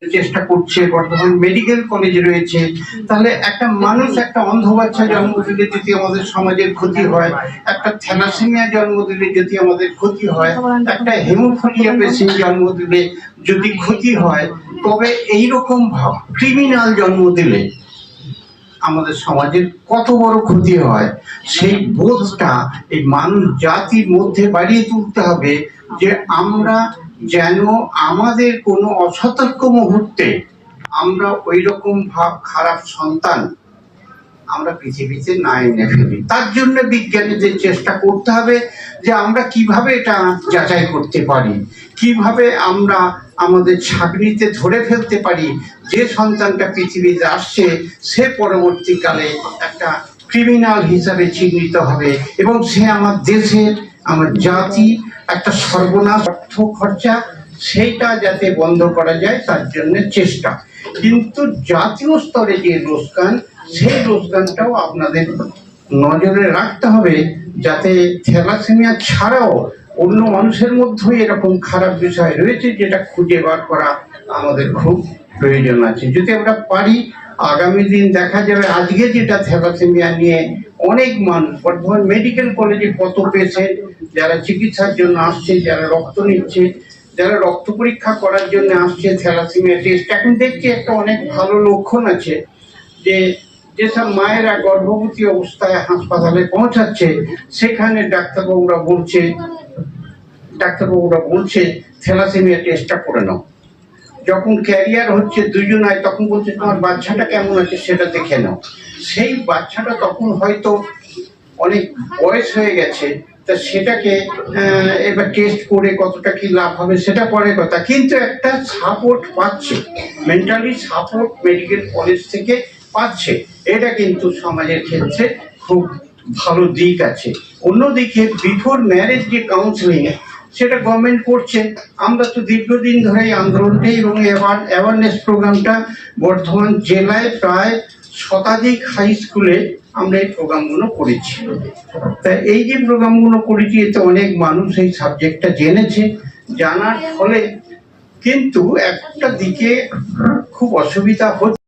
চেষ্টা করছে, বর্তমান মেডিকেল কলেজ রয়েছে। তাহলে একটা মানুষ একটা অন্ধ বাচ্চা জন্ম দিলে যদি আমাদের সমাজের ক্ষতি হয়, একটা থ্যালাসেমিয়া জন্ম দিলে যদি আমাদের ক্ষতি হয়, একটা হেমোফিলিয়া পেশেন্ট জন্ম দিলে যদি ক্ষতি হয়, তবে এইরকম ক্রিমিনাল জন্ম দিলে আমাদের সমাজের কত বড় ক্ষতি হয়, সেই বোধটা এই মানুষ জাতির মধ্যে বাড়িয়ে তুলতে হবে যে আমরা যেন আমাদের কোনো অসতর্ক মুহূর্তে আমরা ওই রকম খারাপ সন্তান আমরা পৃথিবীতে না এনে ফেলি। তার জন্য বিজ্ঞানীদের চেষ্টা করতে হবে যে আমরা কিভাবে এটা যাচাই করতে পারি, কিভাবে আমরা আমাদের ছাঁকনিতে ধরে ফেলতে পারি যে সন্তানটা পৃথিবীতে আসছে সে পরবর্তীকালে একটা ক্রিমিনাল হিসাবে চিহ্নিত হবে এবং সে আমার দেশের, আমার জাতি একটা সর্বনাশ, অর্থ খরচা সেইটা যাতে বন্ধ করা যায় তার জন্য চেষ্টা। কিন্তু জাতীয় স্তরে যে রোজগান, সেই রোজগানটাও আপনাদের নজরে রাখতে হবে যাতে থ্যালাসেমিয়া ছাড়াও অন্য মানুষের মধ্যেও এরকম খারাপ বিষয় রয়েছে যেটা খুঁজে বার করা আমাদের খুব প্রয়োজন আছে। যদি আমরা পারি আগামী দিন দেখা যাবে আজকে যেটা থ্যালাসেমিয়া নিয়ে অনেক মানুষ, বর্তমান মেডিকেল কলেজে কত পেশেন্ট যারা চিকিৎসার জন্য আসছে, যারা রক্ত নিচ্ছে, যারা রক্ত পরীক্ষা করার জন্য আসছে, থ্যালাসেমিয়া টেস্ট এখন দেখছি একটা অনেক ভালো লক্ষণ আছে যে যেসব মায়েরা গর্ভবতী অবস্থায় হাসপাতালে পৌঁছাচ্ছে সেখানে ডাক্তারবাবুরা বলছে থ্যালাসেমিয়া টেস্টটা করে নাও। যখন ক্যারিয়ার হচ্ছে দুজনায় তখন বলছে তোমার বাচ্চাটা কেমন আছে সেটা দেখে নাও। সেই বাচ্চাটা তখন হয়তো অনেক বয়স হয়ে গেছে, তা সেটাকে এবার টেস্ট করে কতটা কি লাভ হবে সেটা পরের কথা, কিন্তু একটা সাপোর্ট পাচ্ছে, মেন্টালি সাপোর্ট মেডিকেল কলেজ থেকে পাচ্ছে, এটা কিন্তু সমাজের ক্ষেত্রে খুব ভালো দিক আছে। অন্যদিকে বিফোর ম্যারেজ যে কাউন্সিলিং সেটা গভর্নমেন্ট করছে। আমরা তো দীর্ঘদিন ধরে এই আন্দোলনটা এবং অ্যাওয়ারনেস প্রোগ্রামটা বর্ধমান জেলায় প্রায় শতাধিক হাই স্কুলে আমরা এই প্রোগ্রামগুলো করেছি। তা এই যে প্রোগ্রামগুলো করেছি এতে অনেক মানুষ এই সাবজেক্টটা জেনেছে, জানার ফলে কিন্তু একটা দিকে খুব অসুবিধা হচ্ছে।